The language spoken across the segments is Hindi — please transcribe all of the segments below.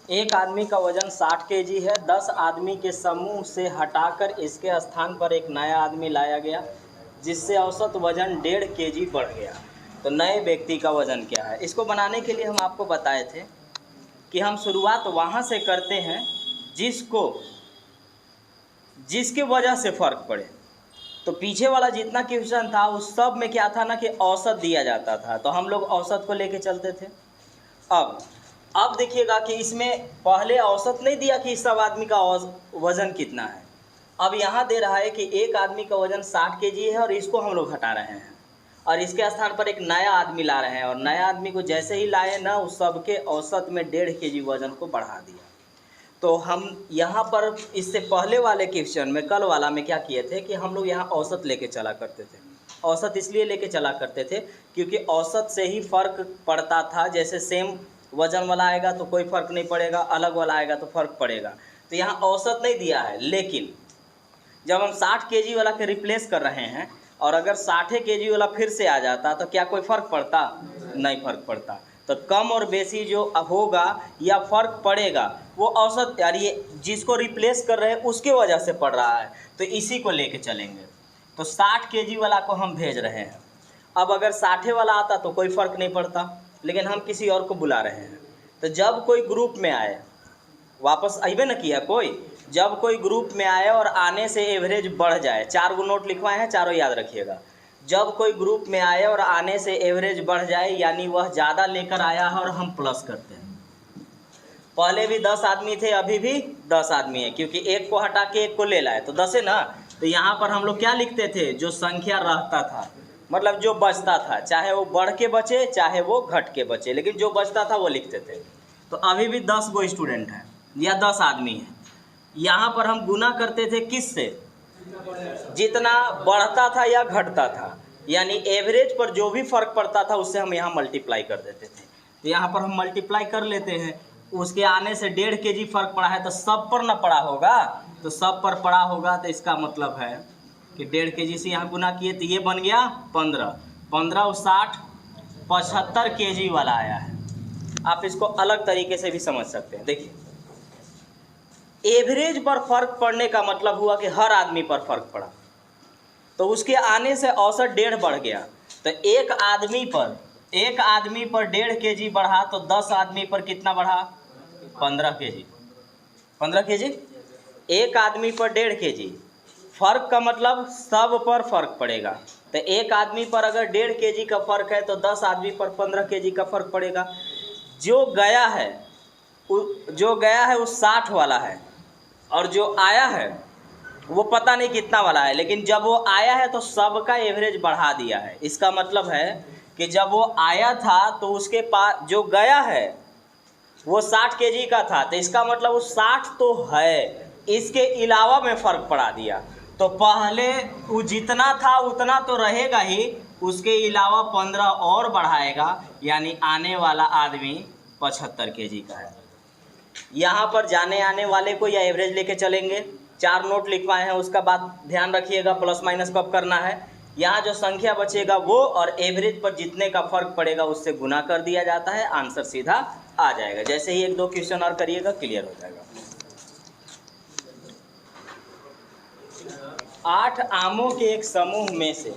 एक आदमी का वजन 60 केजी है। 10 आदमी के समूह से हटाकर इसके स्थान पर एक नया आदमी लाया गया जिससे औसत वजन 1.5 केजी बढ़ गया। तो नए व्यक्ति का वजन क्या है? इसको बनाने के लिए हम आपको बताए थे कि हम शुरुआत वहाँ से करते हैं जिसके वजह से फ़र्क पड़े। तो पीछे वाला जितना क्वेश्चन था उस सब में क्या था ना कि औसत दिया जाता था, तो हम लोग औसत को लेके चलते थे। अब देखिएगा कि इसमें पहले औसत नहीं दिया कि सब आदमी का वज़न कितना है। अब यहाँ दे रहा है कि एक आदमी का वज़न 60 केजी है और इसको हम लोग हटा रहे हैं और इसके स्थान पर एक नया आदमी ला रहे हैं, और नया आदमी को जैसे ही लाए ना उस सबके औसत में 1.5 केजी वज़न को बढ़ा दिया। तो हम यहाँ पर इससे पहले वाले क्वेश्चन में, कल वाला में क्या किए थे कि हम लोग यहाँ औसत लेके चला करते थे। औसत इसलिए लेके चला करते थे क्योंकि औसत से ही फ़र्क पड़ता था। जैसे सेम वज़न वाला आएगा तो कोई फ़र्क नहीं पड़ेगा, अलग वाला आएगा तो फ़र्क पड़ेगा। तो यहाँ औसत नहीं दिया है, लेकिन जब हम 60 केजी वाला के रिप्लेस कर रहे हैं और अगर 60 केजी वाला फिर से आ जाता तो क्या कोई फ़र्क पड़ता? नहीं फ़र्क पड़ता। तो कम और बेसी जो होगा या फ़र्क पड़ेगा वो औसत, यार ये जिसको रिप्लेस कर रहे हैं उसके वजह से पड़ रहा है, तो इसी को लेके चलेंगे। तो 60 केजी वाला को हम भेज रहे हैं। अब अगर 60 वाला आता तो कोई फ़र्क नहीं पड़ता, लेकिन हम किसी और को बुला रहे हैं। तो जब कोई ग्रुप में आए, वापस आइबे न किया कोई, जब कोई ग्रुप में आए और आने से एवरेज बढ़ जाए, 4 गो नोट लिखवाए हैं, चारों याद रखिएगा। जब कोई ग्रुप में आए और आने से एवरेज बढ़ जाए यानी वह ज़्यादा लेकर आया है और हम प्लस करते हैं। पहले भी 10 आदमी थे, अभी भी 10 आदमी है, क्योंकि एक को हटा के एक को ले लाए तो 10 है ना। तो यहाँ पर हम लोग क्या लिखते थे? जो संख्या रहता था, मतलब जो बचता था, चाहे वो बढ़ के बचे चाहे वो घट के बचे, लेकिन जो बचता था वो लिखते थे। तो अभी भी 10 गो स्टूडेंट हैं या 10 आदमी हैं। यहाँ पर हम गुना करते थे किससे? जितना बढ़ता था या घटता था, यानी एवरेज पर जो भी फ़र्क पड़ता था उससे हम यहाँ मल्टीप्लाई कर देते थे। तो यहाँ पर हम मल्टीप्लाई कर लेते हैं। उसके आने से 1.5 केजी फ़र्क पड़ा है तो सब पर ना पड़ा होगा, तो सब पर पड़ा होगा, तो इसका मतलब है कि 1.5 केजी से यहाँ गुना किए तो ये बन गया 15 15 और 60 75 केजी वाला आया है। आप इसको अलग तरीके से भी समझ सकते हैं। देखिए, एवरेज पर फ़र्क पड़ने का मतलब हुआ कि हर आदमी पर फ़र्क पड़ा, तो उसके आने से औसत 1.5 बढ़ गया। तो एक आदमी पर 1.5 केजी बढ़ा तो 10 आदमी पर कितना बढ़ा? 15 केजी। 15 केजी एक आदमी पर 1.5 केजी। फ़र्क का मतलब सब पर फ़र्क पड़ेगा। तो एक आदमी पर अगर 1.5 केजी का फ़र्क है तो 10 आदमी पर 15 केजी का फ़र्क पड़ेगा। जो गया है वो 60 वाला है और जो आया है वो पता नहीं कितना वाला है, लेकिन जब वो आया है तो सबका एवरेज बढ़ा दिया है। इसका मतलब है कि जब वो आया था तो उसके पास जो गया है वो 60 केजी का था, तो इसका मतलब वो 60 तो है, इसके अलावा में फ़र्क पड़ा दिया। तो पहले वो जितना था उतना तो रहेगा ही, उसके अलावा 15 और बढ़ाएगा, यानी आने वाला आदमी 75 केजी का है। यहाँ पर जाने आने वाले को या एवरेज लेके चलेंगे। 4 नोट लिखवाए हैं, उसका बात ध्यान रखिएगा, प्लस माइनस कब करना है। यहाँ जो संख्या बचेगा वो और एवरेज पर जितने का फ़र्क पड़ेगा उससे गुना कर दिया जाता है, आंसर सीधा आ जाएगा। जैसे ही 1-2 क्वेश्चन और करिएगा, क्लियर हो जाएगा। 8 आमों के एक समूह में से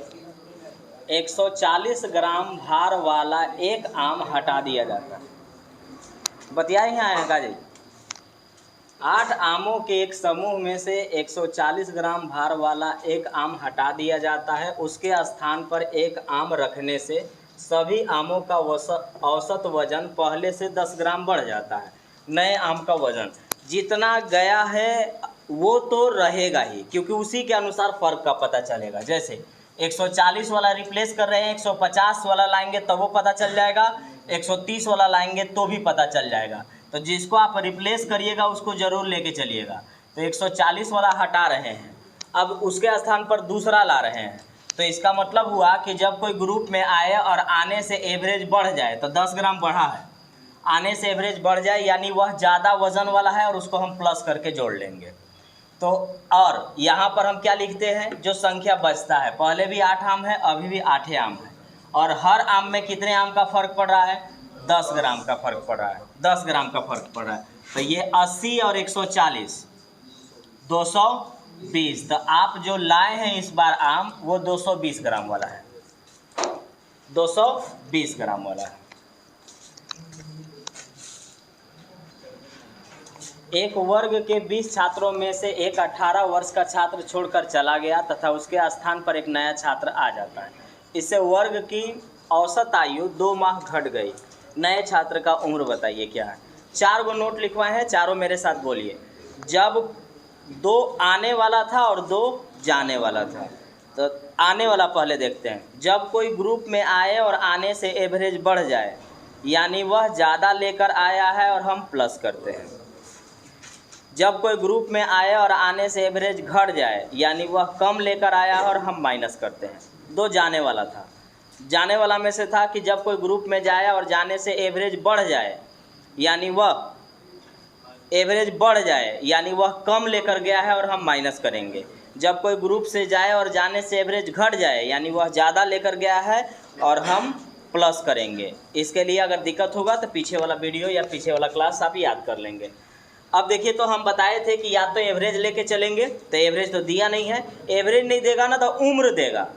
140 ग्राम भार वाला एक आम हटा दिया जाता है। बतियाए यहाँ आएगा जी। 8 आमों के एक समूह में से 140 ग्राम भार वाला एक आम हटा दिया जाता है। उसके स्थान पर एक आम रखने से सभी आमों का औसत वजन पहले से 10 ग्राम बढ़ जाता है। नए आम का वजन जितना गया है वो तो रहेगा ही, क्योंकि उसी के अनुसार फ़र्क का पता चलेगा। जैसे 140 वाला रिप्लेस कर रहे हैं, 150 वाला लाएंगे तो वो पता चल जाएगा, 130 वाला लाएंगे तो भी पता चल जाएगा। तो जिसको आप रिप्लेस करिएगा उसको ज़रूर लेके चलिएगा। तो 140 वाला हटा रहे हैं, अब उसके स्थान पर दूसरा ला रहे हैं। तो इसका मतलब हुआ कि जब कोई ग्रुप में आए और आने से एवरेज बढ़ जाए, तो 10 ग्राम बढ़ा है, आने से एवरेज बढ़ जाए यानी वह ज़्यादा वज़न वाला है और उसको हम प्लस करके जोड़ लेंगे। तो और यहाँ पर हम क्या लिखते हैं? जो संख्या बचता है, पहले भी 8 आम है, अभी भी 8 आम है, और हर आम में कितने आम का फ़र्क पड़ रहा है? 10 ग्राम का फर्क पड़ रहा है, 10 ग्राम का फर्क पड़ रहा है। तो ये 80 और 140 220। तो आप जो लाए हैं इस बार आम वो 220 ग्राम वाला है, 220 ग्राम वाला है। एक वर्ग के 20 छात्रों में से एक 18 वर्ष का छात्र छोड़कर चला गया तथा उसके स्थान पर एक नया छात्र आ जाता है। इससे वर्ग की औसत आयु 2 माह घट गई। नए छात्र का उम्र बताइए क्या है। 4 गो नोट लिखवाए हैं, चारों मेरे साथ बोलिए। जब 2 आने वाला था और 2 जाने वाला था, तो आने वाला पहले देखते हैं। जब कोई ग्रुप में आए और आने से एवरेज बढ़ जाए, यानी वह ज़्यादा लेकर आया है और हम प्लस करते हैं। जब कोई ग्रुप में आए और आने से एवरेज घट जाए, यानी वह कम लेकर आया है और हम माइनस करते हैं। 2 जाने वाला था, जाने वाला में से था कि जब कोई ग्रुप में जाए और जाने से एवरेज बढ़ जाए, यानी वह एवरेज बढ़ जाए, यानी वह कम लेकर गया है और हम माइनस करेंगे। जब कोई ग्रुप से जाए और जाने से एवरेज घट जाए, यानी वह ज़्यादा लेकर गया है और हम प्लस करेंगे। इसके लिए अगर दिक्कत होगा तो पीछे वाला वीडियो या पीछे वाला क्लास आप याद कर लेंगे। अब देखिए, तो हम बताए थे कि या तो एवरेज लेके चलेंगे, तो एवरेज तो दिया नहीं है। एवरेज नहीं देगा ना तो उम्र देगा,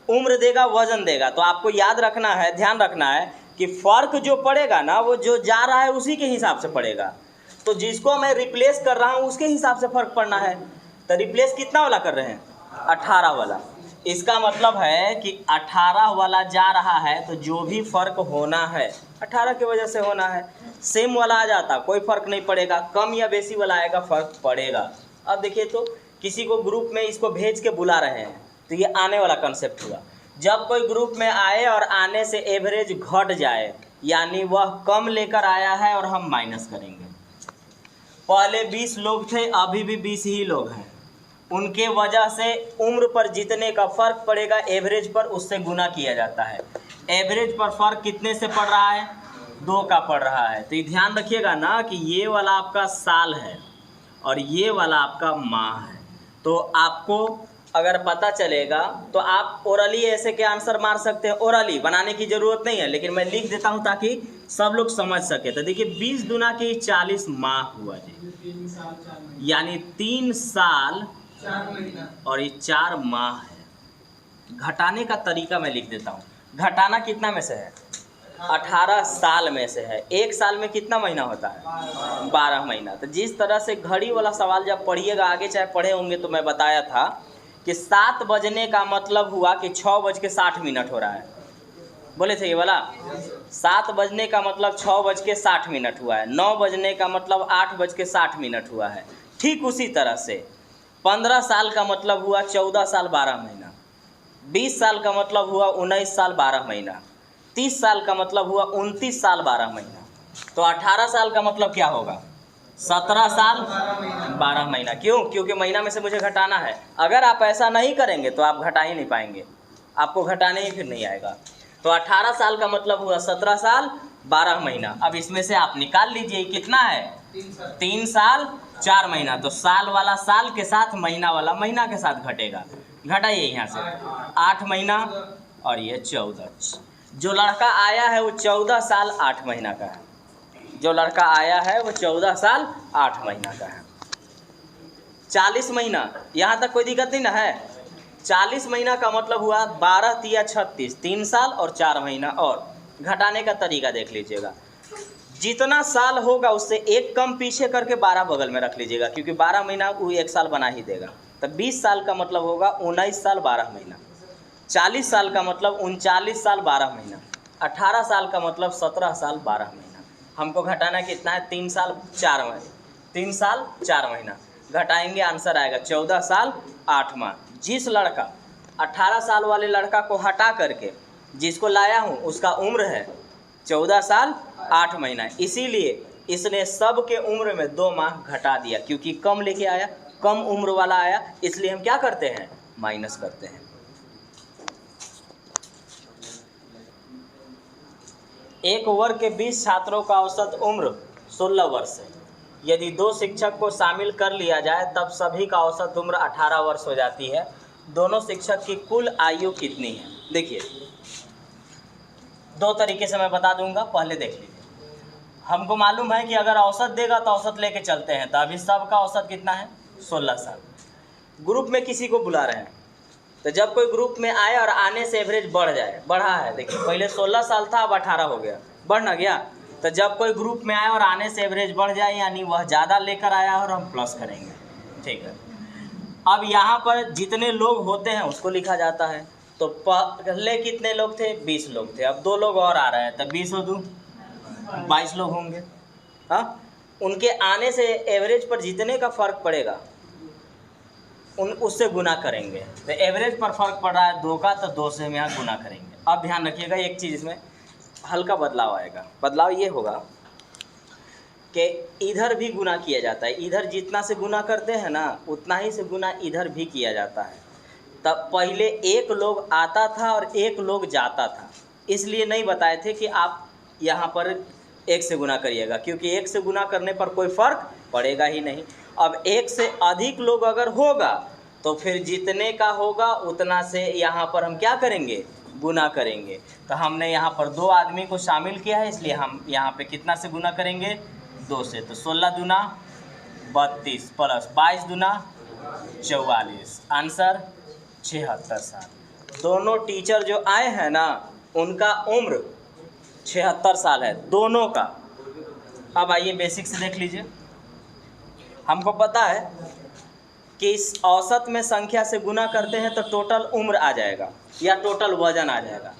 उम्र देगा, वजन देगा। तो आपको याद रखना है, ध्यान रखना है कि फ़र्क जो पड़ेगा ना वो जो जा रहा है उसी के हिसाब से पड़ेगा। तो जिसको मैं रिप्लेस कर रहा हूँ उसके हिसाब से फ़र्क पड़ना है। तो रिप्लेस कितना वाला कर रहे हैं? 18 वाला। इसका मतलब है कि 18 वाला जा रहा है तो जो भी फ़र्क होना है 18 की वजह से होना है। सेम वाला आ जाता कोई फ़र्क नहीं पड़ेगा, कम या बेसी वाला आएगा फ़र्क पड़ेगा। अब देखिए, तो किसी को ग्रुप में इसको भेज के बुला रहे हैं, तो ये आने वाला कंसेप्ट हुआ। जब कोई ग्रुप में आए और आने से एवरेज घट जाए, यानी वह कम लेकर आया है और हम माइनस करेंगे। पहले 20 लोग थे, अभी भी 20 ही लोग हैं। उनके वजह से उम्र पर जितने का फ़र्क पड़ेगा एवरेज पर, उससे गुना किया जाता है। एवरेज पर फ़र्क कितने से पड़ रहा है? 2 का पड़ रहा है। तो ये ध्यान रखिएगा ना कि ये वाला आपका साल है और ये वाला आपका माह है। तो आपको अगर पता चलेगा तो आप ओरली ऐसे के आंसर मार सकते हैं। ओरली बनाने की ज़रूरत नहीं है, लेकिन मैं लिख देता हूँ ताकि सब लोग समझ सके। तो देखिए, 20 दूना की 40 माह हुआ जी, यानी 3 साल और ये 4 माह है। घटाने का तरीका मैं लिख देता हूँ। घटाना कितना में से है? 18 साल में से है। 1 साल में कितना महीना होता है? 12 महीना। तो जिस तरह से घड़ी वाला सवाल जब पढ़िएगा, आगे चाहे पढ़े होंगे, तो मैं बताया था कि 7 बजने का मतलब हुआ कि 6:60 हो रहा है। बोले थे ये वाला 7 बजने का मतलब 6:60 हुआ है। 9 बजने का मतलब 8:60 हुआ है। ठीक उसी तरह से 15 साल का मतलब हुआ 14 साल 12 महीना। 20 साल का मतलब हुआ 19 साल 12 महीना। 30 साल का मतलब हुआ 29 साल 12 महीना। तो 18 साल का मतलब क्या होगा? 17 साल 12 महीना। क्यों? क्योंकि महीना में से मुझे घटाना है। अगर आप ऐसा नहीं करेंगे तो आप घटा ही नहीं पाएंगे, आपको घटाने ही फिर नहीं आएगा। तो 18 साल का मतलब हुआ 17 साल 12 महीना। अब इसमें से आप निकाल लीजिए कितना है? 3 साल 4 महीना। तो साल वाला साल के साथ, महीना वाला महीना के साथ घटेगा। घटाइए यहाँ से 8 महीना और ये 14। जो लड़का आया है वो 14 साल 8 महीना का है। जो लड़का आया है वो 14 साल 8 महीना का है। 40 महीना, यहाँ तक कोई दिक्कत नहीं ना है? 40 महीना का मतलब हुआ 12 तिया 36, 3 साल और 4 महीना। और घटाने का तरीका देख लीजिएगा, जितना साल होगा उससे एक कम पीछे करके 12 बगल में रख लीजिएगा, क्योंकि 12 महीना वो 1 साल बना ही देगा। तो 20 साल का मतलब होगा 19 साल 12 महीना। 40 साल का मतलब 39 साल 12 महीना। 18 साल का मतलब 17 साल 12 महीना। हमको घटाना कितना है? 3 साल 4 महीना। 3 साल 4 महीना घटाएंगे, आंसर आएगा 14 साल 8 माह। जिस लड़का 18 साल वाले लड़का को हटा करके जिसको लाया हूँ उसका उम्र है 14 साल 8 महीना। इसीलिए इसने सब के उम्र में 2 माह घटा दिया, क्योंकि कम लेके आया, कम उम्र वाला आया, इसलिए हम क्या करते हैं? माइनस करते हैं। एक वर्ग के 20 छात्रों का औसत उम्र 16 वर्ष है। यदि 2 शिक्षक को शामिल कर लिया जाए तब सभी का औसत उम्र 18 वर्ष हो जाती है। दोनों शिक्षक की कुल आयु कितनी है? देखिए, 2 तरीके से मैं बता दूंगा, पहले देख लीजिए। हमको मालूम है कि अगर औसत देगा तो औसत लेके चलते हैं, तो अभी सबका औसत कितना है 16 साल। ग्रुप में किसी को बुला रहे हैं, तो जब कोई ग्रुप में आए और आने से एवरेज बढ़ जाए, बढ़ा है, देखिए पहले 16 साल था अब 18 हो गया, बढ़ ना गया। तो जब कोई ग्रुप में आए और आने से एवरेज बढ़ जाए यानी वह ज़्यादा लेकर आया और हम प्लस करेंगे, ठीक है। अब यहाँ पर जितने लोग होते हैं उसको लिखा जाता है। तो पहले कितने लोग थे 20 लोग थे, अब 2 लोग और आ रहे हैं, तो 20 और 2 22 लोग होंगे। हाँ, उनके आने से एवरेज पर जितने का फ़र्क पड़ेगा उससे गुना करेंगे। तो एवरेज पर फ़र्क पड़ रहा है 2 का, तो 2 से हम यहाँ गुना करेंगे। अब ध्यान रखिएगा एक चीज़, इसमें हल्का बदलाव आएगा। बदलाव ये होगा कि इधर भी गुना किया जाता है, इधर जितना से गुना करते हैं ना उतना ही से गुना इधर भी किया जाता है। तब पहले 1 लोग आता था और 1 लोग जाता था, इसलिए नहीं बताए थे कि आप यहाँ पर 1 से गुना करिएगा, क्योंकि 1 से गुना करने पर कोई फ़र्क पड़ेगा ही नहीं। अब 1 से अधिक लोग अगर होगा तो फिर जितने का होगा उतना से यहाँ पर हम क्या करेंगे, गुना करेंगे। तो हमने यहाँ पर 2 आदमी को शामिल किया है, इसलिए हम यहाँ पे कितना से गुना करेंगे 2 से। तो 16 दूना 32 प्लस 22 दूना 44, आंसर 76 साल। दोनों टीचर जो आए हैं ना उनका उम्र 76 साल है, दोनों का। अब आइए बेसिक से देख लीजिए। हमको पता है कि इस औसत में संख्या से गुना करते हैं तो टोटल उम्र आ जाएगा या टोटल वजन आ जाएगा।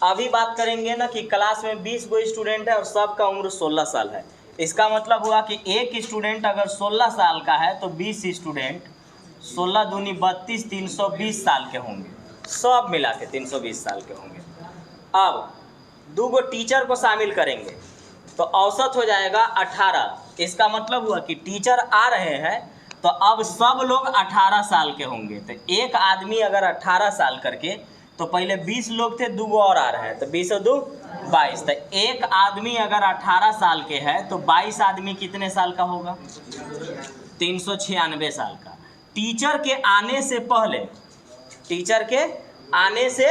अभी बात करेंगे ना कि क्लास में 20 गो स्टूडेंट है और सबका उम्र 16 साल है। इसका मतलब हुआ कि एक स्टूडेंट अगर 16 साल का है तो 20 स्टूडेंट 16 दूनी 32 320 साल के होंगे, सब मिला के 320 साल के होंगे। अब 2 गो टीचर को शामिल करेंगे तो औसत हो जाएगा 18। इसका मतलब हुआ कि टीचर आ रहे हैं तो अब सब लोग 18 साल के होंगे। तो एक आदमी अगर 18 साल करके, तो पहले 20 लोग थे, 2 गो और आ रहे हैं, तो 20 और 2 22। तो एक आदमी अगर 18 साल के है तो 22 आदमी कितने साल का होगा 396 साल का। टीचर के आने से पहले, टीचर के आने से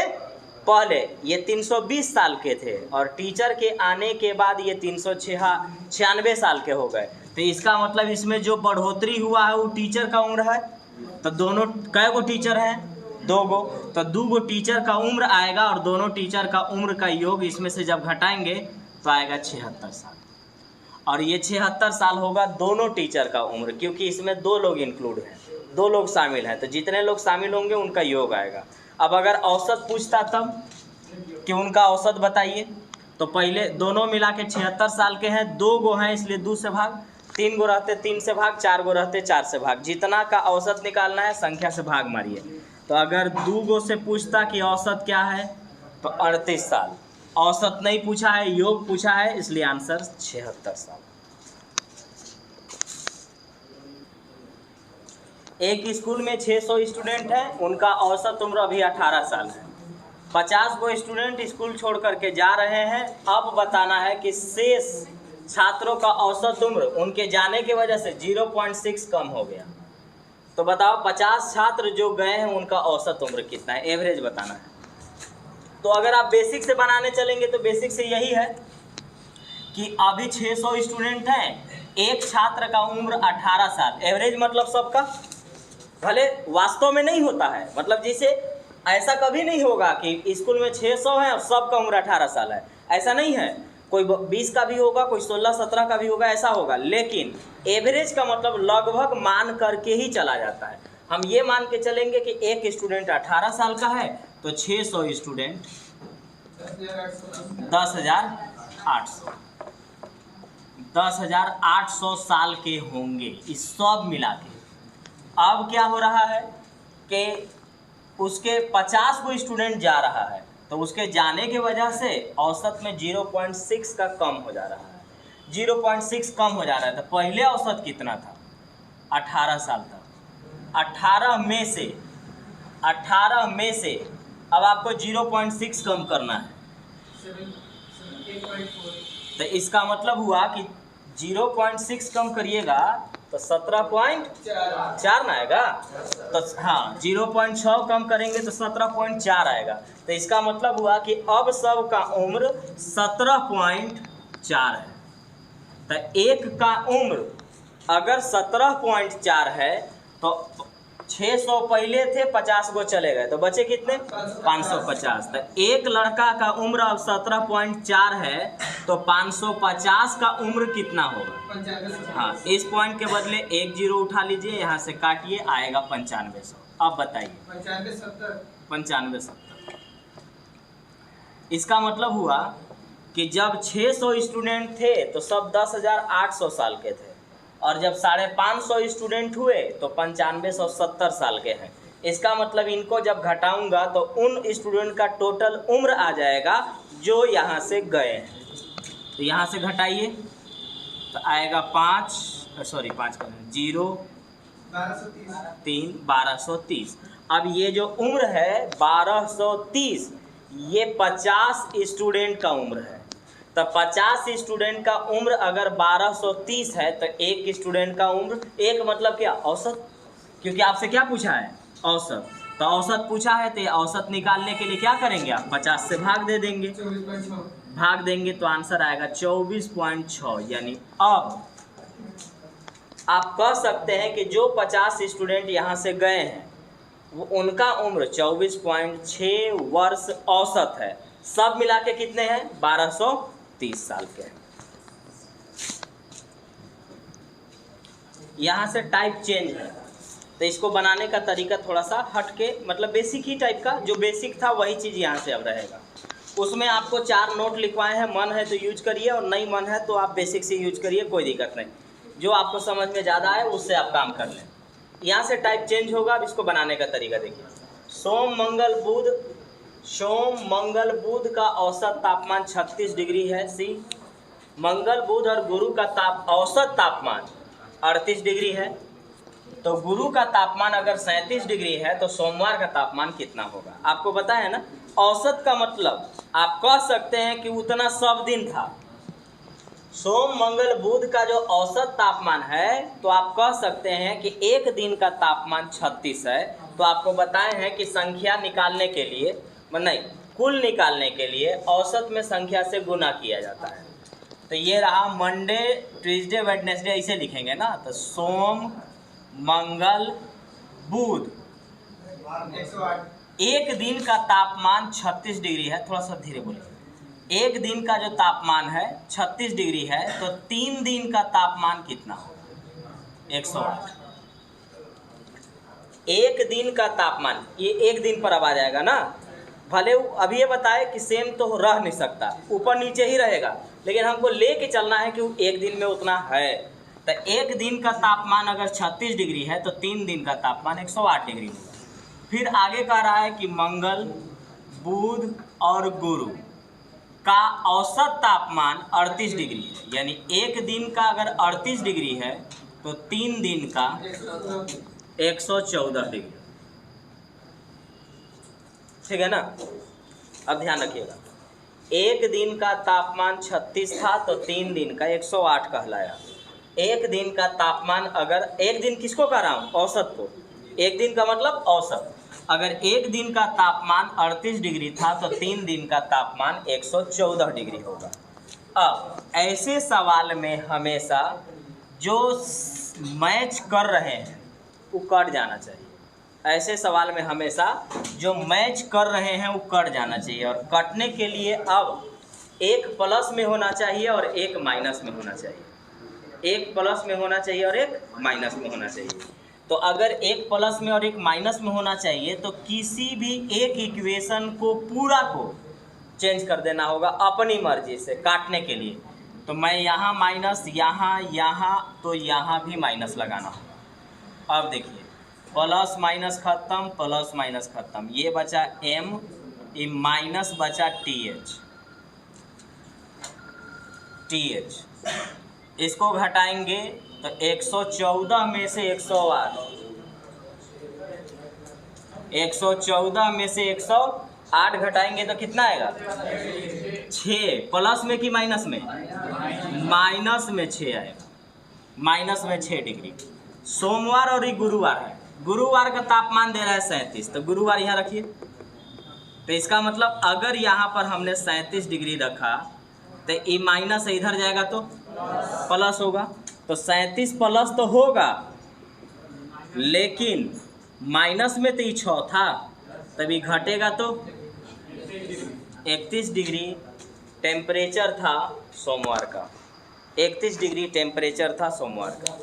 पहले ये 320 साल के थे और टीचर के आने के बाद ये 396 साल के हो गए। तो इसका मतलब इसमें जो बढ़ोतरी हुआ है वो टीचर का उम्र है। तो दोनों कै गो टीचर हैं 2 गो, तो 2 गो टीचर का उम्र आएगा और दोनों टीचर का उम्र का योग इसमें से जब घटाएंगे तो आएगा 76 साल। और ये 76 साल होगा दोनों टीचर का उम्र, क्योंकि इसमें 2 लोग इंक्लूड हैं, 2 लोग शामिल हैं। तो जितने लोग शामिल होंगे उनका योग आएगा। अब अगर औसत पूछता तब कि उनका औसत बताइए, तो पहले दोनों मिला के 76 साल के हैं, 2 गो हैं इसलिए 2 से भाग, 3 गो रहते 3 से भाग, 4 गो रहते 4 से भाग। जितना का औसत निकालना है संख्या से भाग मारिए। तो अगर 2 गो से पूछता कि औसत क्या है तो 38 साल। औसत नहीं पूछा है, योग पूछा है, इसलिए आंसर 76 साल। एक स्कूल में 600 स्टूडेंट हैं, उनका औसत उम्र अभी 18 साल है। 50 गो स्टूडेंट स्कूल छोड़ करके जा रहे हैं। अब बताना है कि शेष छात्रों का औसत उम्र उनके जाने की वजह से 0.6 कम हो गया। तो बताओ 50 छात्र जो गए हैं उनका औसत उम्र कितना है, एवरेज बताना है। तो अगर आप बेसिक से बनाने चलेंगे तो बेसिक से यही है कि अभी 600 स्टूडेंट हैं, एक छात्र का उम्र 18 साल। एवरेज मतलब सबका, भले वास्तव में नहीं होता है, मतलब जैसे ऐसा कभी नहीं होगा कि स्कूल में 600 है और सबका उम्र 18 साल है, ऐसा नहीं है। कोई 20 का भी होगा, कोई 16-17 का भी होगा, ऐसा होगा। लेकिन एवरेज का मतलब लगभग मान करके ही चला जाता है। हम ये मान के चलेंगे कि एक स्टूडेंट 18 साल का है तो 600 स्टूडेंट 10,800 साल के होंगे, इस सब मिला के। अब क्या हो रहा है कि उसके 50 को स्टूडेंट जा रहा है तो उसके जाने की वजह से औसत में 0.6 का कम हो जा रहा है, 0.6 कम हो जा रहा है। तो पहले औसत कितना था 18 साल था। 18 में से अब आपको 0.6 कम करना है, तो इसका मतलब हुआ कि 0.6 कम करिएगा तो 17.4 ना आएगा। तो हाँ, 0.6 कम करेंगे तो 17.4 आएगा। तो इसका मतलब हुआ कि अब सब का उम्र 17.4 है। तो एक का उम्र अगर 17.4 है तो 600 पहले थे, 50 गो चले गए तो बचे कितने 550। तो एक लड़का का उम्र अब 17.4 है तो 550 का उम्र कितना होगा। हाँ, इस पॉइंट के बदले एक जीरो उठा लीजिए, यहाँ से काटिए, आएगा 9500। अब बताइए 9570। इसका मतलब हुआ कि जब 600 स्टूडेंट थे तो सब 10,800 साल के थे, और जब 550 स्टूडेंट हुए तो 9570 साल के हैं। इसका मतलब इनको जब घटाऊंगा तो उन स्टूडेंट का टोटल उम्र आ जाएगा जो यहाँ से गए हैं। तो यहाँ से घटाइए तो आएगा 5 का 0 3 1230। अब ये जो उम्र है 1230, ये 50 स्टूडेंट का उम्र है। तो 50 स्टूडेंट का उम्र अगर 1230 है तो एक स्टूडेंट का उम्र, एक मतलब क्या औसत, क्योंकि आपसे क्या पूछा है औसत। तो औसत पूछा है तो ये औसत निकालने के लिए क्या करेंगे आप 50 से भाग दे देंगे, भाग देंगे तो आंसर आएगा 24.6। यानी अब आप कह सकते हैं कि जो 50 स्टूडेंट यहाँ से गए हैं वो उनका उम्र 24.6 वर्ष औसत है। सब मिला के कितने हैं 1230 साल के हैं। यहाँ से टाइप चेंज है तो इसको बनाने का तरीका थोड़ा सा हट के, मतलब बेसिक ही टाइप का, जो बेसिक था वही चीज़ यहाँ से अब रहेगा। उसमें आपको 4 नोट लिखवाए हैं, मन है तो यूज करिए और नहीं मन है तो आप बेसिक से यूज करिए, कोई दिक्कत नहीं। जो आपको समझ में ज़्यादा आए उससे आप काम कर लें। यहाँ से टाइप चेंज होगा। अब इसको बनाने का तरीका देखिए। सोम मंगल बुध का औसत तापमान 36 डिग्री है। सी, मंगल बुध और गुरु का औसत तापमान 38 डिग्री है। तो गुरु का तापमान अगर 37 डिग्री है तो सोमवार का तापमान कितना होगा। आपको पता है ना, औसत का मतलब आप कह सकते हैं कि उतना सब दिन था। सोम मंगल बुध का जो औसत तापमान है तो आप कह सकते हैं कि एक दिन का तापमान 36 है। तो आपको बताए हैं कि संख्या निकालने के लिए, नहीं, कुल निकालने के लिए औसत में संख्या से गुना किया जाता है। तो ये रहा मंडे ट्यूसडे वेडनेसडे, ऐसे लिखेंगे ना। तो सोम मंगल बुध, 108। एक दिन का तापमान 36 डिग्री है, थोड़ा सा धीरे बोलिए। एक दिन का जो तापमान है 36 डिग्री है तो 3 दिन का तापमान कितना होगा 108। एक दिन का तापमान, ये एक दिन पर अब आ जाएगा ना। भले अभी ये बताए कि सेम तो रह नहीं सकता, ऊपर नीचे ही रहेगा, लेकिन हमको लेके चलना है कि एक दिन में उतना है। तो एक दिन का तापमान अगर 36 डिग्री है तो 3 दिन का तापमान 108 डिग्री होगा। फिर आगे कह रहा है कि मंगल बुध और गुरु का औसत तापमान 38 डिग्री है। यानी एक दिन का अगर 38 डिग्री है तो 3 दिन का 114 डिग्री। ठीक है ना। अब ध्यान रखिएगा, एक दिन का तापमान 36 था तो 3 दिन का 108 कहलाया। एक दिन का तापमान अगर, एक दिन किसको कह रहा हूँ औसत को, एक दिन का मतलब औसत। अगर एक दिन का तापमान 38 डिग्री था तो 3 दिन का तापमान 114 डिग्री होगा। अब ऐसे सवाल में हमेशा जो मैच कर रहे हैं वो कट जाना चाहिए। ऐसे सवाल में हमेशा जो मैच कर रहे हैं वो कट जाना चाहिए, और कटने के लिए अब एक प्लस में होना चाहिए और एक माइनस में होना चाहिए। एक प्लस में होना चाहिए और एक माइनस में होना चाहिए। तो अगर एक प्लस में और एक माइनस में होना चाहिए तो किसी भी एक इक्वेशन को पूरा को चेंज कर देना होगा अपनी मर्जी से काटने के लिए। तो मैं यहाँ माइनस, यहाँ तो यहाँ भी माइनस लगाना होगा। अब देखिए, प्लस माइनस खत्म, प्लस माइनस खत्म, ये बचा m, ये माइनस बचा th। इसको घटाएंगे तो 114 में से 108, 114 में से 108 घटाएंगे तो कितना आएगा 6। प्लस में कि माइनस में, माइनस में 6 आएगा, माइनस में 6 डिग्री। सोमवार और ये गुरुवार है, गुरुवार का तापमान दे रहा है 37, तो गुरुवार यहाँ रखिए। तो इसका मतलब अगर यहाँ पर हमने 37 डिग्री रखा तो ये माइनस इधर जाएगा तो प्लस होगा। तो 37 प्लस तो होगा, लेकिन माइनस में तो ये 6 था, तभी घटेगा तो 31 डिग्री टेम्परेचर था सोमवार का। 31 डिग्री टेम्परेचर था सोमवार का।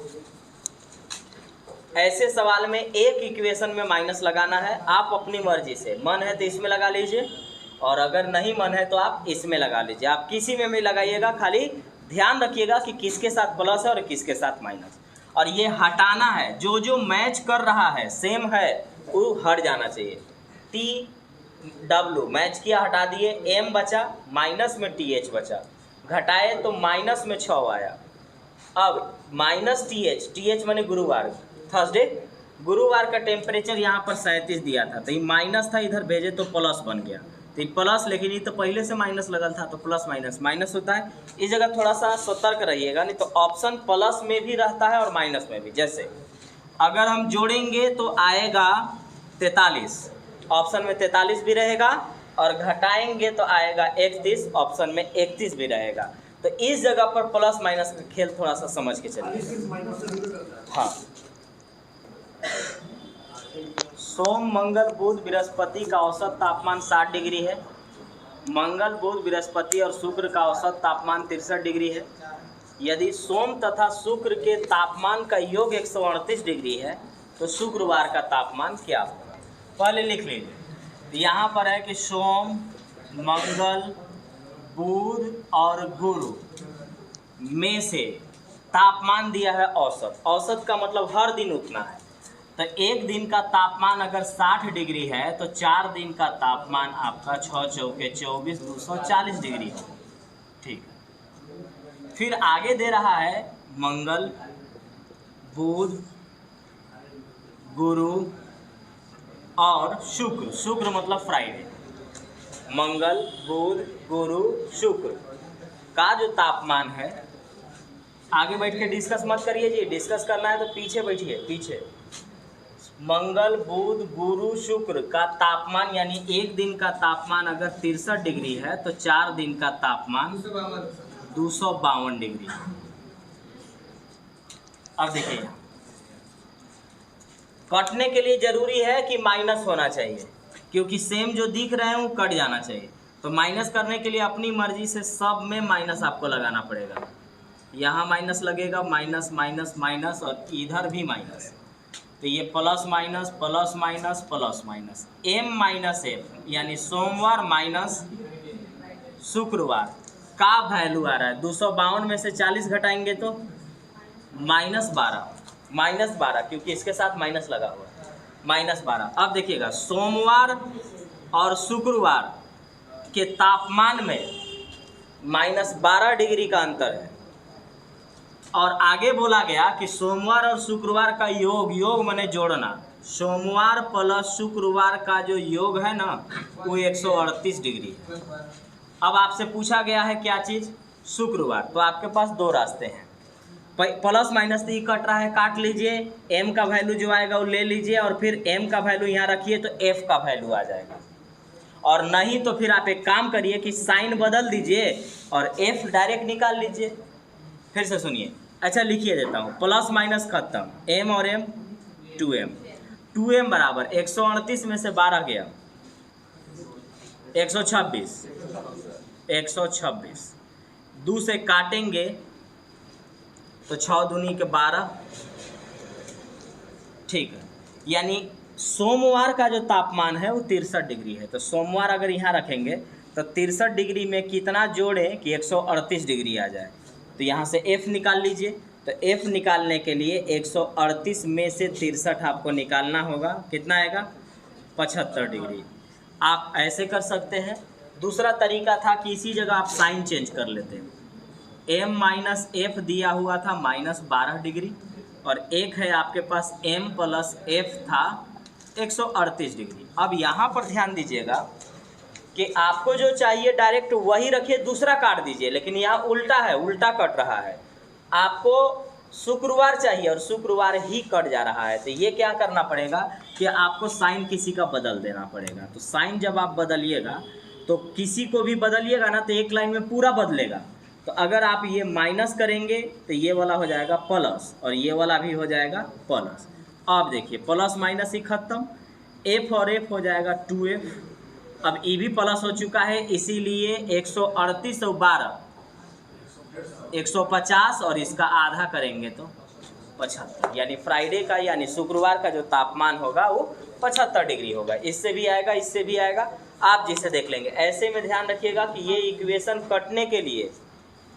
ऐसे सवाल में एक इक्वेशन में माइनस लगाना है, आप अपनी मर्जी से, मन है तो इसमें लगा लीजिए और अगर नहीं मन है तो आप इसमें लगा लीजिए। आप किसी में भी लगाइएगा, खाली ध्यान रखिएगा कि किसके साथ प्लस है और किसके साथ माइनस। और ये हटाना है, जो जो मैच कर रहा है सेम है वो हट जाना चाहिए। TW मैच किया, हटा दिए, M बचा, माइनस में TH बचा, घटाए तो माइनस में 6 आया। अब माइनस TH माने गुरुवार, थर्सडे, गुरुवार का टेम्परेचर यहाँ पर 37 दिया था, तो ये माइनस था, इधर भेजे तो प्लस बन गया। तो ये प्लस, लेकिन ये तो पहले से माइनस लगल था, तो प्लस माइनस माइनस होता है। इस जगह थोड़ा सा सतर्क रहिएगा, नहीं तो ऑप्शन प्लस में भी रहता है और माइनस में भी। जैसे अगर हम जोड़ेंगे तो आएगा 43, ऑप्शन में 43 भी रहेगा, और घटाएंगे तो आएगा 31, ऑप्शन में 31 भी रहेगा। तो इस जगह पर प्लस माइनस का खेल थोड़ा सा समझ के चलिए। हाँ, सोम मंगल बुध बृहस्पति का औसत तापमान 60 डिग्री है। मंगल बुध बृहस्पति और शुक्र का औसत तापमान 63 डिग्री है। यदि सोम तथा शुक्र के तापमान का योग 138 डिग्री है तो शुक्रवार का तापमान क्या होगा? पहले लिख लीजिए। यहाँ पर है कि सोम, मंगल, बुध और गुरु में से तापमान दिया है औसत। औसत का मतलब हर दिन उतना है। तो एक दिन का तापमान अगर 60 डिग्री है तो 4 दिन का तापमान आपका 6 चौके 24, 240 डिग्री है। ठीक है, फिर आगे दे रहा है मंगल, बुध, गुरु और शुक्र। शुक्र मतलब फ्राइडे। मंगल, बुध, गुरु, शुक्र का जो तापमान है, आगे बैठ के डिस्कस मत करिए जी, डिस्कस करना है तो पीछे बैठिए, पीछे। मंगल, बुध, गुरु, शुक्र का तापमान यानी एक दिन का तापमान अगर 63 डिग्री है तो 4 दिन का तापमान 252 डिग्री। अब देखिए, कटने के लिए जरूरी है कि माइनस होना चाहिए, क्योंकि सेम जो दिख रहे हैं वो कट जाना चाहिए। तो माइनस करने के लिए अपनी मर्जी से सब में माइनस आपको लगाना पड़ेगा। यहाँ माइनस लगेगा, माइनस माइनस माइनस, और इधर भी माइनस। तो ये plus minus plus minus plus minus, M minus F यानी सोमवार माइनस शुक्रवार का वैल्यू आ रहा है 252 में से 40 घटाएंगे तो -12, क्योंकि इसके साथ माइनस लगा हुआ है, -12। अब देखिएगा, सोमवार और शुक्रवार के तापमान में -12 डिग्री का अंतर है। और आगे बोला गया कि सोमवार और शुक्रवार का योग माने जोड़ना, सोमवार प्लस शुक्रवार का जो योग है ना वो 138 डिग्री है। अब आपसे पूछा गया है क्या चीज़? शुक्रवार। तो आपके पास दो रास्ते हैं, प्लस माइनस तो ये कट रहा है, काट लीजिए, M का वैल्यू जो आएगा वो ले लीजिए, और फिर M का वैल्यू यहाँ रखिए तो F का वैल्यू आ जाएगा। और नहीं तो फिर आप एक काम करिए कि साइन बदल दीजिए और F डायरेक्ट निकाल लीजिए। फिर से सुनिए, अच्छा लिखिए देता हूँ, प्लस माइनस खत्म, M और M 2M, 2M बराबर 138 में से 12 गया 126, 2 से काटेंगे तो 6 दूनी के 12। ठीक है, यानी सोमवार का जो तापमान है वो 63 डिग्री है। तो सोमवार अगर यहाँ रखेंगे तो 63 डिग्री में कितना जोड़ें कि 138 डिग्री आ जाए। तो यहाँ से F निकाल लीजिए। तो F निकालने के लिए 138 में से 63 आपको निकालना होगा, कितना आएगा? 75 डिग्री। आप ऐसे कर सकते हैं। दूसरा तरीका था कि इसी जगह आप साइन चेंज कर लेते हैं। M माइनस F दिया हुआ था -12 डिग्री, और एक है आपके पास M प्लस F था 138 डिग्री। अब यहाँ पर ध्यान दीजिएगा कि आपको जो चाहिए डायरेक्ट वही रखिए, दूसरा काट दीजिए, लेकिन यहाँ उल्टा है, उल्टा कट रहा है। आपको शुक्रवार चाहिए और शुक्रवार ही कट जा रहा है। तो ये क्या करना पड़ेगा कि आपको साइन किसी का बदल देना पड़ेगा। तो साइन जब आप बदलिएगा तो किसी को भी बदलिएगा ना तो एक लाइन में पूरा बदलेगा। तो तो अगर आप ये माइनस करेंगे तो ये वाला हो जाएगा प्लस और ये वाला भी हो जाएगा प्लस। अब देखिए प्लस माइनस ही खत्म, एफ और एफ हो जाएगा 2f। अब ई भी प्लस हो चुका है, इसीलिए 138 और 12 150 और इसका आधा करेंगे तो 75, यानी फ्राइडे का यानी शुक्रवार का जो तापमान होगा वो 75 डिग्री होगा। इससे भी आएगा, इससे भी आएगा, आप जिसे देख लेंगे। ऐसे में ध्यान रखिएगा कि ये इक्वेशन कटने के लिए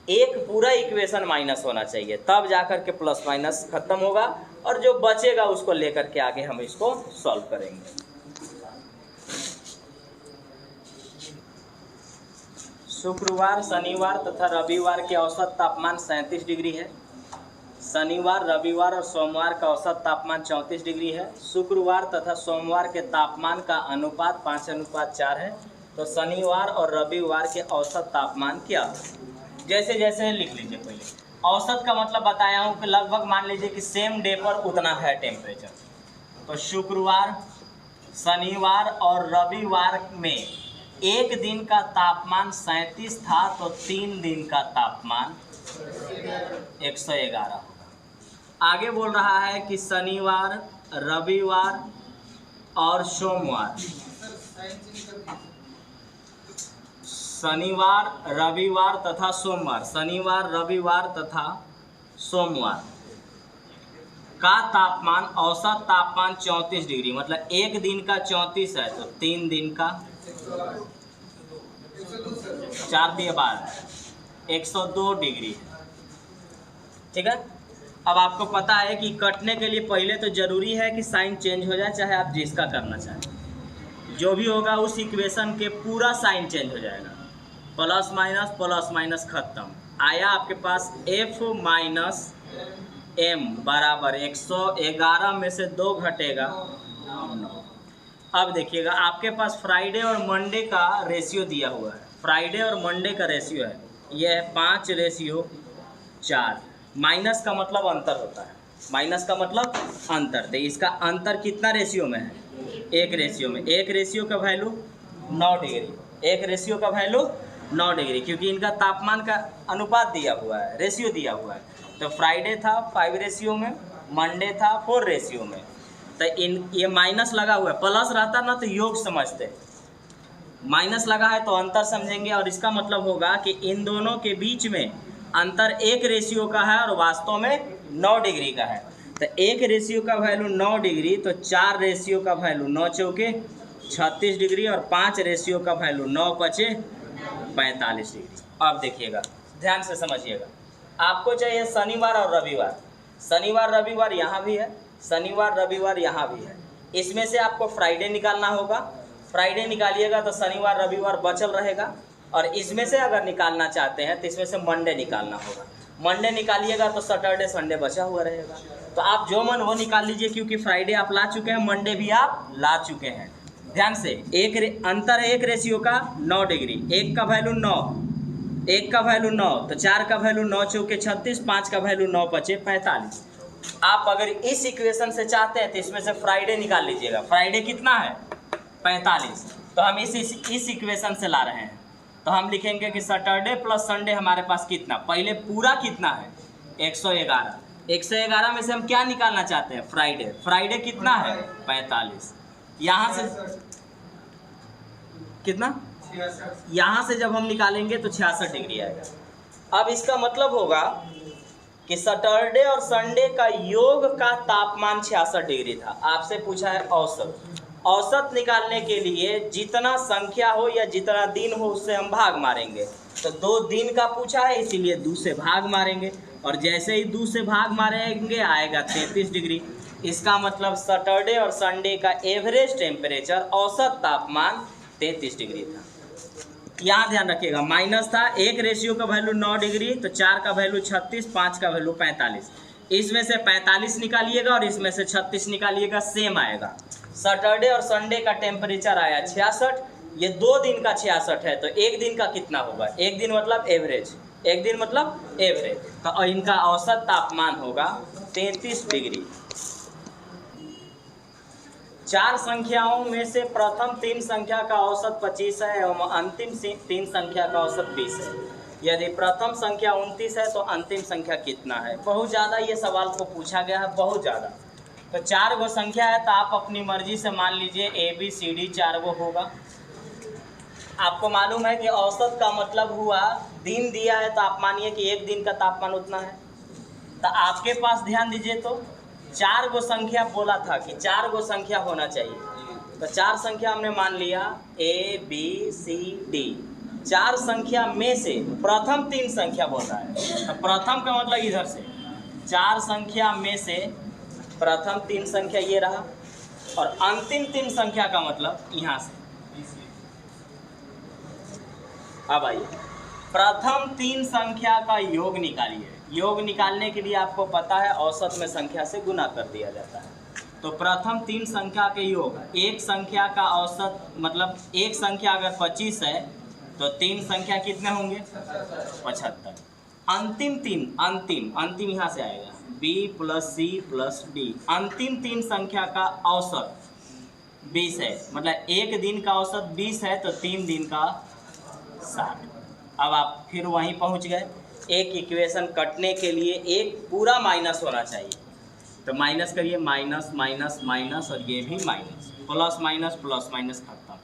एक पूरा इक्वेशन माइनस होना चाहिए, तब जाकर के प्लस माइनस खत्म होगा और जो बचेगा उसको लेकर के आगे हम इसको सॉल्व करेंगे। शुक्रवार, शनिवार तथा रविवार के औसत तापमान 37 डिग्री है। शनिवार, रविवार और सोमवार का औसत तापमान 34 डिग्री है। शुक्रवार तथा सोमवार के तापमान का अनुपात 5:4 है। तो शनिवार और रविवार के औसत तापमान क्या है? जैसे जैसे लिख लीजिए। पहले औसत का मतलब बताया हूँ कि लगभग मान लीजिए कि सेम डे पर उतना है टेम्परेचर। तो शुक्रवार, शनिवार और रविवार में एक दिन का तापमान 37 था, तो 3 दिन का तापमान 111 होगा। आगे बोल रहा है कि शनिवार, रविवार और सोमवार, शनिवार, रविवार तथा सोमवार, शनिवार, रविवार तथा सोमवार का तापमान, औसत तापमान 34 डिग्री, मतलब एक दिन का 34 है तो 3 दिन का 4 दिए 12 102 डिग्री। ठीक है। अब आपको पता है कि कटने के लिए पहले तो ज़रूरी है कि साइन चेंज हो जाए, चाहे आप जिसका करना चाहें। जो भी होगा उस इक्वेशन के पूरा साइन चेंज हो जाएगा। प्लस माइनस खत्म, आया आपके पास f माइनस m बराबर 111 में से 2 घटेगा 9। अब देखिएगा आपके पास फ्राइडे और मंडे का रेशियो दिया हुआ है। फ्राइडे और मंडे का रेशियो है, यह है 5:4। माइनस का मतलब अंतर होता है, माइनस का मतलब अंतर। तो इसका अंतर कितना रेशियो में है? 1 रेशियो में। 1 रेशियो का वैल्यू 9 डिग्री, 1 रेशियो का वैल्यू 9 डिग्री, क्योंकि इनका तापमान का अनुपात दिया हुआ है, रेशियो दिया हुआ है। तो फ्राइडे था 5 रेशियो में, मंडे था 4 रेशियो में। तो ये माइनस लगा हुआ है, प्लस रहता ना तो योग समझते, माइनस लगा है तो अंतर समझेंगे। और इसका मतलब होगा कि इन दोनों के बीच में अंतर 1 रेशियो का है और वास्तव में 9 डिग्री का है। तो 1 रेशियो का वैल्यू 9 डिग्री, तो 4 रेशियो का वैल्यू 9 चौके 36 डिग्री और 5 रेशियो का वैल्यू 9 पचे 45 डिग्री। अब देखिएगा, ध्यान से समझिएगा। आपको चाहिए शनिवार और रविवार, शनिवार रविवार यहाँ भी है, शनिवार रविवार यहाँ भी है। इसमें से आपको फ्राइडे निकालना होगा। फ्राइडे निकालिएगा तो शनिवार रविवार बचल रहेगा, और इसमें से अगर निकालना चाहते हैं तो इसमें से मंडे निकालना होगा। मंडे निकालिएगा तो सैटरडे संडे बचा हुआ रहेगा। तो आप जो मन वो निकाल लीजिए, क्योंकि फ्राइडे आप ला चुके हैं, मंडे भी आप ला चुके हैं। ध्यान से, अंतर है 1 रेशियो का 9 डिग्री, 1 का वैल्यू 9, 1 का वैल्यू 9, तो 4 का वैल्यू 9 चौके 36, 5 का वैल्यू 9 पचे 45। आप अगर इस इक्वेशन से चाहते हैं तो इसमें से फ्राइडे निकाल लीजिएगा। फ्राइडे कितना है? 45। तो हम इस इक्वेशन से ला रहे हैं, तो हम लिखेंगे कि सैटरडे प्लस संडे हमारे पास कितना, पहले पूरा कितना है? 111। 111 में से हम क्या निकालना चाहते हैं? फ्राइडे। फ्राइडे कितना है? 45। यहाँ से कितना? यहाँ से जब हम निकालेंगे तो 66 डिग्री आएगा। अब इसका मतलब होगा कि सैटरडे और संडे का योग का तापमान 66 डिग्री था। आपसे पूछा है औसत। औसत निकालने के लिए जितना संख्या हो या जितना दिन हो उससे हम भाग मारेंगे। तो 2 दिन का पूछा है, इसीलिए 2 से भाग मारेंगे, और जैसे ही 2 से भाग मारेंगे आएगा 33 डिग्री। इसका मतलब सैटरडे और संडे का एवरेज टेम्परेचर, औसत तापमान 33 डिग्री था। यहाँ ध्यान रखिएगा, माइनस था, 1 रेशियो का वैल्यू 9 डिग्री, तो 4 का वैल्यू 36, 5 का वैल्यू 45। इसमें से 45 निकालिएगा और इसमें से 36 निकालिएगा, सेम आएगा। सैटरडे और संडे का टेम्परेचर आया 66, ये 2 दिन का 66 है, तो 1 दिन का कितना होगा? 1 दिन मतलब एवरेज, 1 दिन मतलब एवरेज। तो इनका औसत तापमान होगा 33 डिग्री। 4 संख्याओं में से प्रथम 3 संख्या का औसत 25 है एवं अंतिम 3 संख्या का औसत 20 है। यदि प्रथम संख्या 29 है तो अंतिम संख्या कितना है। बहुत ज़्यादा ये सवाल को पूछा गया है, बहुत ज़्यादा। तो 4 गो संख्या है तो आप अपनी मर्जी से मान लीजिए ABCD 4 गो होगा। आपको मालूम है कि औसत का मतलब हुआ दिन दिया है तो आप मानिए कि एक दिन का तापमान उतना है। तो आपके पास ध्यान दीजिए, तो 4 गो संख्या बोला था कि 4 गो संख्या होना चाहिए। तो 4 संख्या हमने मान लिया ABCD। 4 संख्या में से प्रथम 3 संख्या बोल रहा है, तो प्रथम का मतलब इधर से 4 संख्या में से प्रथम 3 संख्या ये रहा, और अंतिम 3 संख्या का मतलब यहाँ से। अब आइए प्रथम 3 संख्या का योग निकालिए। योग निकालने के लिए आपको पता है औसत में संख्या से गुना कर दिया जाता है। तो प्रथम 3 संख्या के योग, एक संख्या का औसत मतलब एक संख्या अगर 25 है तो 3 संख्या कितने होंगे 75। अंतिम 3 अंतिम यहाँ से आएगा B + C + D। अंतिम 3 संख्या का औसत 20 है, मतलब एक दिन का औसत 20 है तो 3 दिन का 60। अब आप फिर वहीं पहुँच गए। एक इक्वेशन कटने के लिए एक पूरा माइनस होना चाहिए, तो माइनस करिए, माइनस माइनस माइनस और ये भी माइनस, प्लस माइनस खत्म।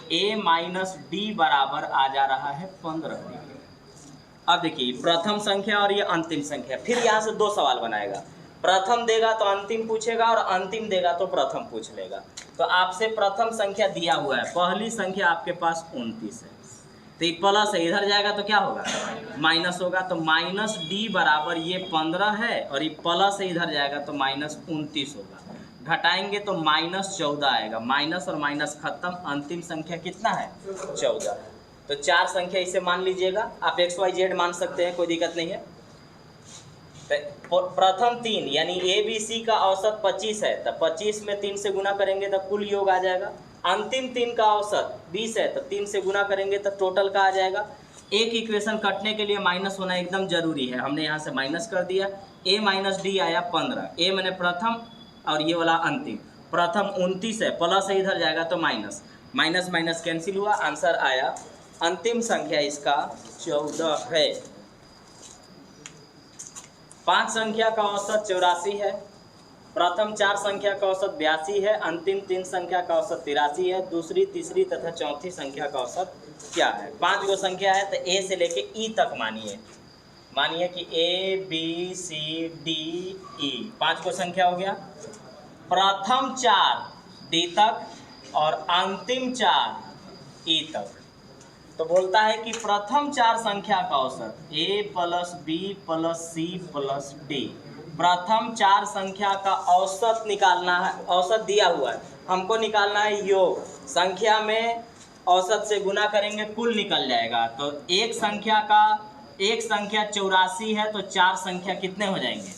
A - D बराबर आ जा रहा है 15 डिग्री। अब देखिए प्रथम संख्या और ये अंतिम संख्या, फिर यहाँ से 2 सवाल बनाएगा। प्रथम देगा तो अंतिम पूछेगा और अंतिम देगा तो प्रथम पूछ लेगा। तो आपसे प्रथम संख्या दिया हुआ है, पहली संख्या आपके पास 29 है, तो ये प्लस है, इधर जाएगा तो क्या होगा माइनस होगा। तो -D बराबर ये 15 है और ये प्लस है, इधर जाएगा तो -29 होगा। घटाएंगे तो -14 आएगा, माइनस और माइनस खत्म। अंतिम संख्या कितना है 14। तो 4 संख्या इसे मान लीजिएगा, आप XYZ मान सकते हैं, कोई दिक्कत नहीं है। तो प्रथम 3 यानी ABC का औसत 25 है, तो 25 में 3 से गुना करेंगे तो कुल योग आ जाएगा। अंतिम 3 का औसत 20 है तो 3 से गुना करेंगे तो टोटल का आ जाएगा। एक इक्वेशन कटने के लिए माइनस होना एकदम जरूरी है, हमने यहाँ से माइनस कर दिया। A - D आया 15, A मैंने प्रथम और ये वाला अंतिम। प्रथम 29 है, प्लस है, इधर जाएगा तो माइनस माइनस कैंसिल हुआ, आंसर आया। अंतिम संख्या इसका 14 है। 5 संख्या का औसत 84 है, प्रथम 4 संख्या का औसत 82 है, अंतिम 3 संख्या का औसत 83 है। दूसरी, तीसरी तथा चौथी संख्या का औसत क्या है। 5 गो संख्या है तो A से लेके E तक मानिए कि ABCDE 5 गो संख्या हो गया। प्रथम 4 D तक और अंतिम 4 E तक। तो बोलता है कि प्रथम 4 संख्या का औसत A + B + C + D। प्रथम 4 संख्या का औसत निकालना है, औसत दिया हुआ है, हमको निकालना है योग। संख्या में औसत से गुना करेंगे कुल निकल जाएगा। तो एक संख्या 84 है तो 4 संख्या कितने हो जाएंगे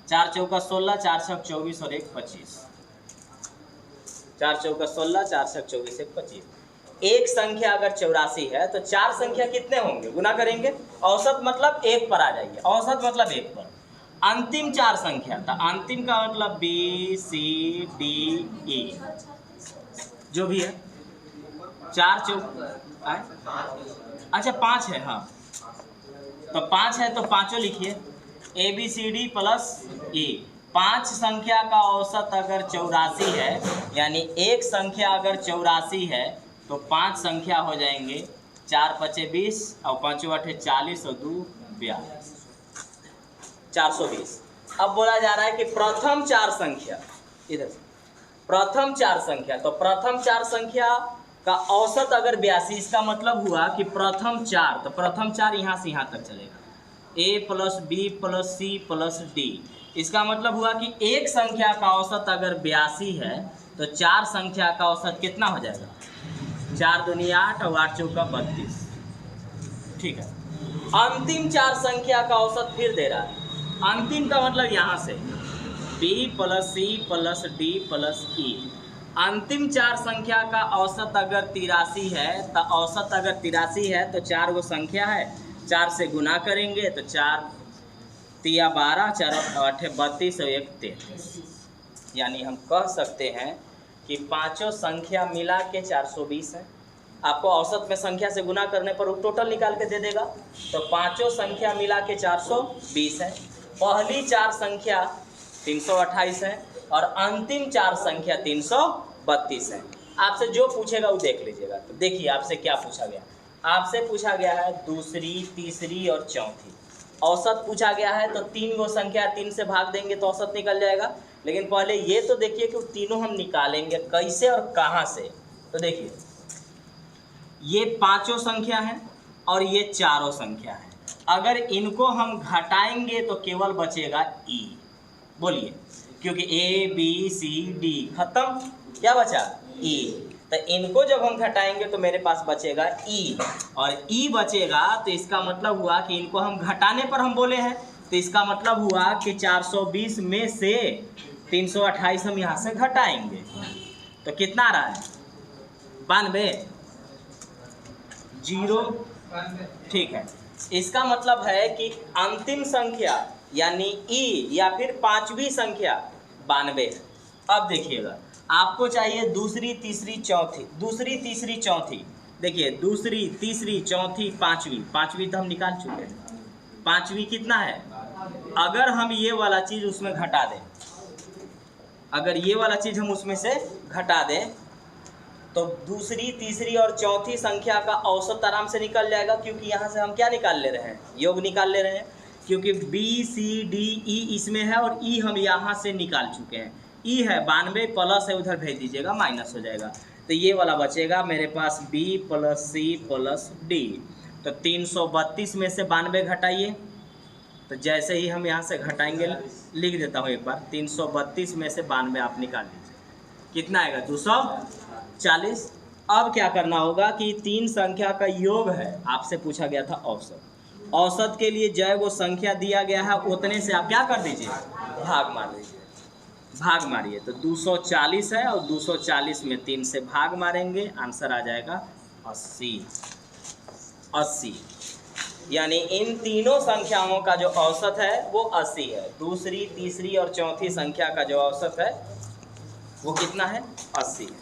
4 चौका 16, 4 छक 24 और 1 25। 4 चौका 16, 4 छक 24, 1 25। एक संख्या अगर 84 है तो 4 संख्या कितने होंगे गुना करेंगे, औसत मतलब 1 पर आ जाइए, औसत मतलब 1 पर। अंतिम 4 संख्या था, अंतिम का मतलब B C D E जो भी है। 4 चौक अच्छा 5 है, हाँ तो 5 है तो पाँचों लिखिए ABCD + E। 5 संख्या का औसत अगर 84 है, यानी एक संख्या अगर 84 है तो 5 संख्या हो जाएंगे 4 × 5 = 20 और 5 × 8 = 40 और 2 = 42, 420। अब बोला जा रहा है कि प्रथम 4 संख्या, इधर से प्रथम 4 संख्या, तो प्रथम 4 संख्या का औसत अगर 82, इसका मतलब हुआ कि प्रथम 4, तो प्रथम 4 यहाँ से यहाँ तक चलेगा, A + B + C + D। इसका मतलब हुआ कि एक संख्या का औसत अगर 82 है तो 4 संख्या का औसत कितना हो जाएगा 4 दूनी 8 और 8 चौका 32। ठीक है, अंतिम 4 संख्या का औसत फिर दे रहा है। अंतिम का मतलब यहाँ से B + C + D + E। अंतिम 4 संख्या का औसत अगर 83 है तो औसत अगर 83 है तो 4 गो संख्या है, 4 से गुना करेंगे तो 4 × 12, 4 × 8 = 32 और 1 = 33। यानी हम कह सकते हैं कि पाँचों संख्या मिला के 420 है। आपको औसत में संख्या से गुना करने पर वो टोटल निकाल के दे देगा। तो पांचों संख्या मिला के 420 है, पहली 4 संख्या 328 है और अंतिम 4 संख्या 332 है। आपसे जो पूछेगा वो देख लीजिएगा। तो देखिए आपसे क्या पूछा गया, आपसे पूछा गया है दूसरी, तीसरी और चौथी। औसत पूछा गया है तो 3 गो संख्या 3 से भाग देंगे तो औसत निकल जाएगा। लेकिन पहले ये तो देखिए कि तीनों हम निकालेंगे कैसे और कहाँ से। तो देखिए ये पांचों संख्या हैं और ये चारों संख्या हैं। अगर इनको हम घटाएंगे तो केवल बचेगा ई। बोलिए, क्योंकि ए बी सी डी खत्म, क्या बचा ई। तो इनको जब हम घटाएंगे तो मेरे पास बचेगा ई, और ई बचेगा तो इसका मतलब हुआ कि इनको हम घटाने पर हम बोले हैं, तो इसका मतलब हुआ कि 420 में से 328 हम यहाँ से घटाएंगे तो कितना आ रहा है 92, 0। ठीक है, इसका मतलब है कि अंतिम संख्या यानी ई या फिर पांचवी संख्या 92 है। अब देखिएगा आपको चाहिए दूसरी, तीसरी, चौथी। दूसरी, तीसरी, चौथी। देखिए दूसरी, तीसरी, चौथी, पांचवी। पांचवी तो हम निकाल चुके हैं। पांचवी कितना है, अगर हम ये वाला चीज़ उसमें घटा दें, अगर ये वाला चीज़ हम उसमें से घटा दें तो दूसरी, तीसरी और चौथी संख्या का औसत आराम से निकल जाएगा, क्योंकि यहाँ से हम क्या निकाल ले रहे हैं, योग निकाल ले रहे हैं। क्योंकि बी सी डी ई इसमें है और ई हम यहाँ से निकाल चुके हैं। ई है 92 प्लस है, उधर भेज दीजिएगा, माइनस हो जाएगा। तो ये वाला बचेगा मेरे पास B plus C plus D. तो 332 में से 92 घटाइए। तो जैसे ही हम यहाँ से घटाएंगे, लिख देता हूँ एक बार, 332 में से 92 आप निकाल लीजिए, कितना आएगा 240। अब क्या करना होगा कि 3 संख्या का योग है, आपसे पूछा गया था औसत। औसत के लिए जय वो संख्या दिया गया है उतने से आप क्या कर दीजिए, भाग मार दीजिए। भाग मारिए तो 240 है और 240 में 3 से भाग मारेंगे, आंसर आ जाएगा 80। यानी इन तीनों संख्याओं का जो औसत है वो 80 है। दूसरी, तीसरी और चौथी संख्या का जो औसत है वो कितना है, 80 है।